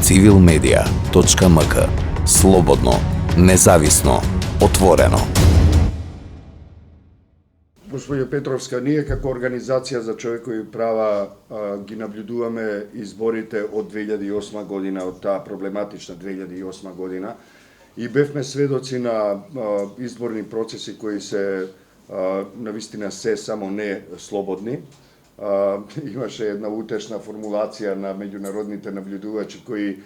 civilmedia.mk. Слободно, независно, отворено. Господјо Петровска, ние како Организација за човекови права ги наблюдуваме изборите од 2008 година, од таа проблематична 2008 година, и бевме сведоци на изборни процеси кои се навистина се само не слободни. Имаше една утешна формулација на меѓународните наблюдувачи кои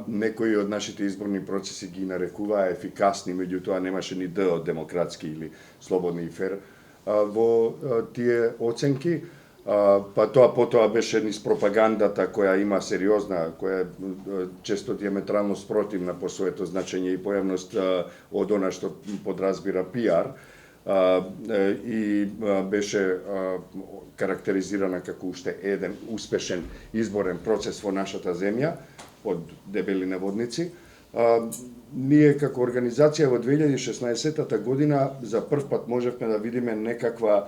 некои од нашите изборни процеси ги нарекуваа ефикасни, меѓутоа немаше ни д од демократски или слободни и фер во тие оценки, па тоа потоа беше низ пропагандата која има сериозна, која често диаметрално спротивна по своето значење и појавност од она што подразбира пиар, и беше карактеризирана како уште еден успешен изборен процес во нашата земја, под дебели наводници. Ние како организација во 2016 година за прв пат можевме да видиме некаква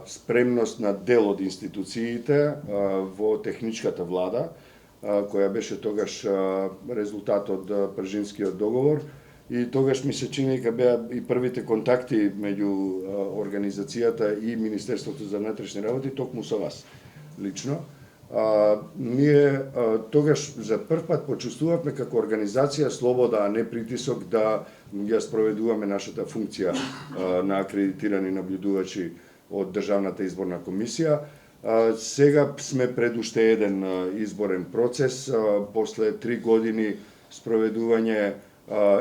спремност на дел од институциите во техничката влада, која беше тогаш резултат од Пржинскиот договор, и тогаш ми се чини дека беа и првите контакти меѓу организацијата и Министерството за внатрешни работи токму со вас лично. Ние тогаш за прв пат почувствувавме како организација слобода, а не притисок да ја спроведуваме нашата функција на акредитирани наблюдувачи од Државната изборна комисија. Сега сме пред уште еден изборен процес, после 3 години спроведување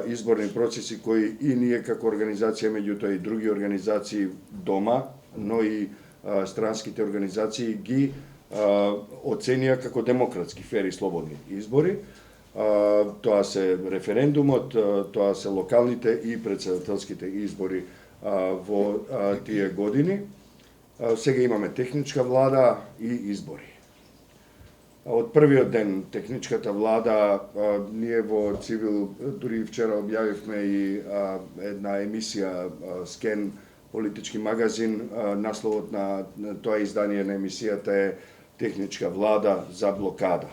изборни процеси кои и ние како организација, меѓутоа и други организации дома, но и странските организации ги оценија како демократски, фер и слободни избори. Тоа се референдумот, тоа се локалните и претседателските избори во тие години. Сега имаме техничка влада и избори. Од првиот ден техничката влада, ние во Цивил, дури вчера објавивме и една емисија Скен, политички магазин, насловот на тоа издание на емисијата е Техничка влада за блокада.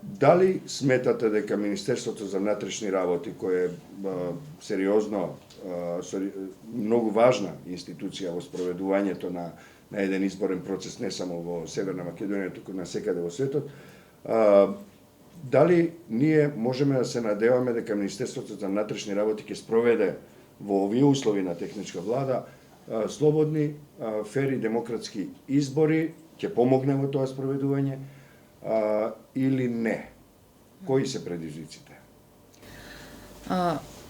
Дали сметате дека Министерството за внатрешни работи, кој е сериозно, многу важна институција во спроведувањето на еден изборен процес не само во Северна Македонија, туку насекаде во светот, дали ние можеме да се надеваме дека Министерството за внатрешни работи ќе спроведе во овие услови на техничка влада слободни, фер и демократски избори, ќе помогне во тоа спроведување или не? Кои се предизвиците?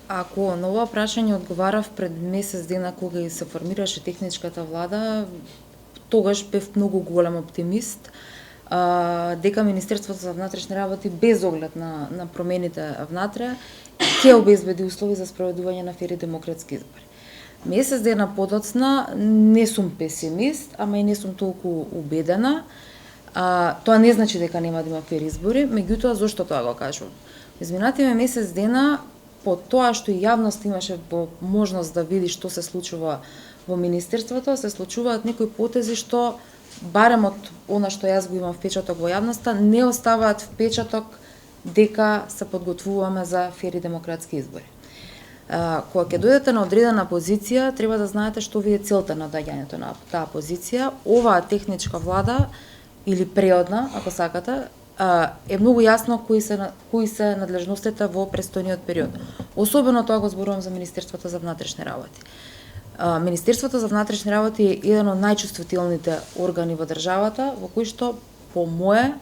Ако на ова прашање одговарав пред месец дена кога и се формираше техничката влада, тогаш бев многу голем оптимист дека Министерството за внатрешни работи без оглед на промените внатре ќе обезбеди услови за спроведување на фер и демократски избори. Месец дена подоцна не сум песимист, ама и не сум толку убедена. Тоа не значи дека нема да има фер избори, меѓутоа зошто тоа го кажувам? Изминативе месец дена, по тоа што и јавност имаше можност да види што се случува во Министерството, се случуваат некои потези што, барем од она што јас го имам впечаток во јавноста, не оставаат впечаток дека се подготвуваме за фер и демократски избори. Кога ќе дојдете на одредена позиција, треба да знаете што ви е целта на доаѓањето на таа позиција. Оваа техничка влада, или преодна, ако сакате, е многу јасно кои се надлежностите во престојниот период. Особено тоа го зборувам за Министерството за внатрешни работи. Министерството за внатрешни работи е еден од најчувствителните органи во државата, во кој што, по мое,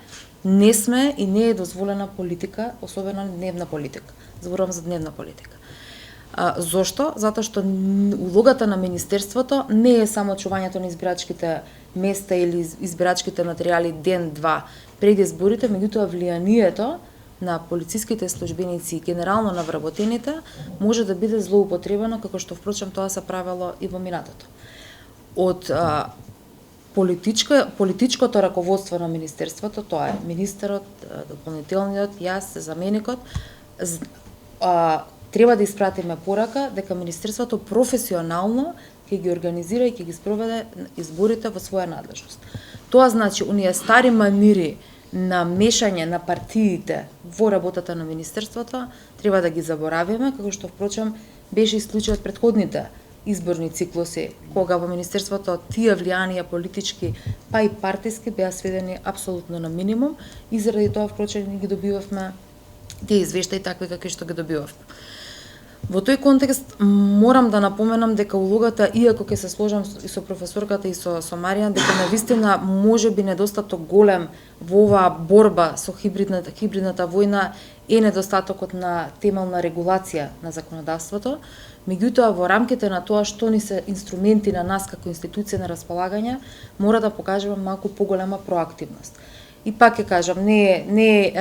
не сме и не е дозволена политика, особено дневна политика. Зборувам за дневна политика. Зошто? Затоа што улогата на Министерството не е само чувањето на избирачките места или избирачките материјали ден-два пред изборите, меѓутоа влијанието на полициските службеници и генерално на вработените може да биде злоупотребено, како што впрочем тоа се правело и во минатото. Од политичкото раководство на Министерството, тоа е министерот, дополнителниот, јас, заменикот, треба да испратиме порака дека Министерството професионално ќе ги организира и ќе ги спроведе изборите во своја надлежност. Тоа значи, оние стари манири на мешање на партиите во работата на Министерството, треба да ги заборавиме, како што впрочем беше и случајот предходните изборни циклуси, кога во Министерството тие влијанија политички, па и партиски беа сведени апсолутно на минимум и заради тоа впрочем ги добивавме тие извештаи такви какви што ги добивавме. Во тој контекст морам да напоменам дека улогата, иако ќе се сложам и со професорката и со Маријан, дека навистина може би недостаток голем во оваа борба со хибридната војна е недостатокот на темелна регулација на законодавството, меѓутоа во рамките на тоа што ни се инструменти на нас како институција на располагање, мора да покажеме малку поголема проактивност. И пак ќе кажам, не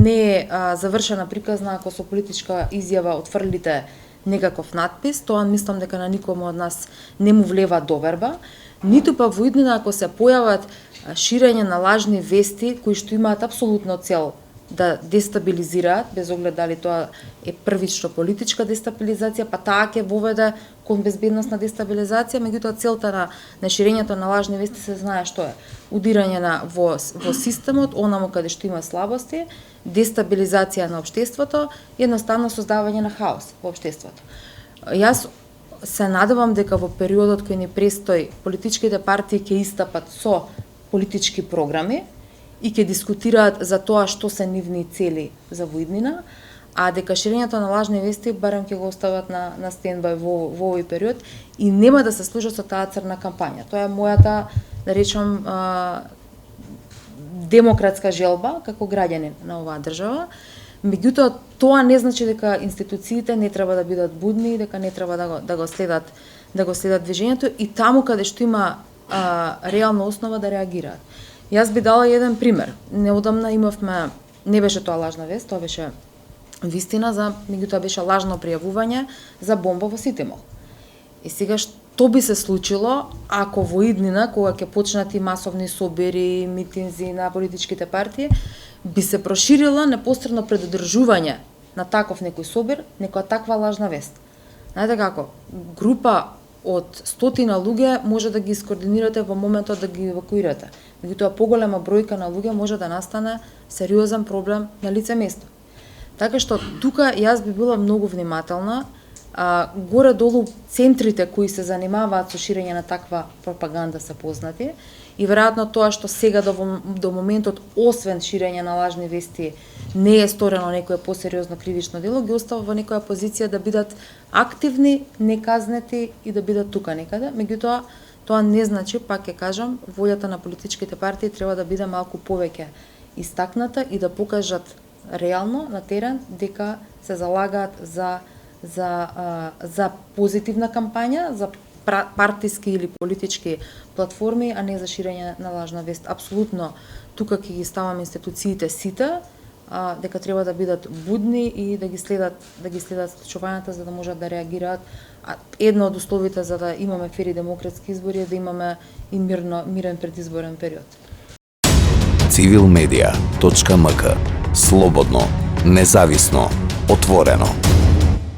е завршена приказна ако со политичка изјава отфрлите некаков надпис, тоа мислам дека на никому од нас не му влева доверба, ниту па во иднина ако се појават ширење на лажни вести кои што имаат апсолутно цел да дестабилизираат, без оглед дали тоа е првично политичка дестабилизација, па таа ќе воведе кон безбедносна дестабилизација, меѓутоа целта на ширењето на лажни вести се знае што е. Удирање во системот, онаму каде што има слабости, дестабилизација на општеството и едноставно создавање на хаос во општеството. Јас се надевам дека во периодот кој ни престои, политичките партии ќе истапат со политички програми и ќе дискутираат за тоа што се нивни цели за воиднина, а дека ширењето на лажни вести барем ќе го остават на стендбај во овој период и нема да се служат со таа црна кампања. Тоа е мојата, да речам, демократска желба како граѓанин на оваа држава. Меѓутоа, тоа не значи дека институциите не треба да бидат будни, дека не треба да го следат движењето и таму каде што има реална основа да реагираат. Јас би дала еден пример. Неодамна имавме, не беше тоа лажна вест, тоа беше вистина, меѓутоа беше лажно пријавување за бомба во Ситимол. И сега што би се случило ако во иднина, кога ќе почнат и масовни собери, митинзи на политичките партии, би се проширила непосредно предодржување на таков некој собир, некоја таква лажна вест. Знаете како, група од стотина луѓе може да ги искоординирате во моментот да ги евакуирате. Меѓутоа поголема бројка на луѓе може да настане сериозен проблем на лице место. Така што тука јас би била многу внимателна, горе-долу центрите кои се занимаваат со ширење на таква пропаганда се познати и веројатно тоа што сега до моментот освен ширење на лажни вести не е сторено некое посериозно кривично дело, ги остава во некоја позиција да бидат активни, неказнети и да бидат тука некаде. Меѓутоа, тоа не значи, пак ќе кажам, волјата на политичките партии треба да биде малку повеќе истакната и да покажат реално на терен дека се залагаат за позитивна кампања, за партиски или политички платформи, а не за ширење на лажна вест. Апсолутно, тука ќе ги ставам институциите сите, дека треба да бидат будни и да ги следат случувањата за да можат да реагираат. Едно од условите за да имаме фер и демократски избори е да имаме и мирен предизборен период. Civilmedia.mk. Слободно, независно, отворено.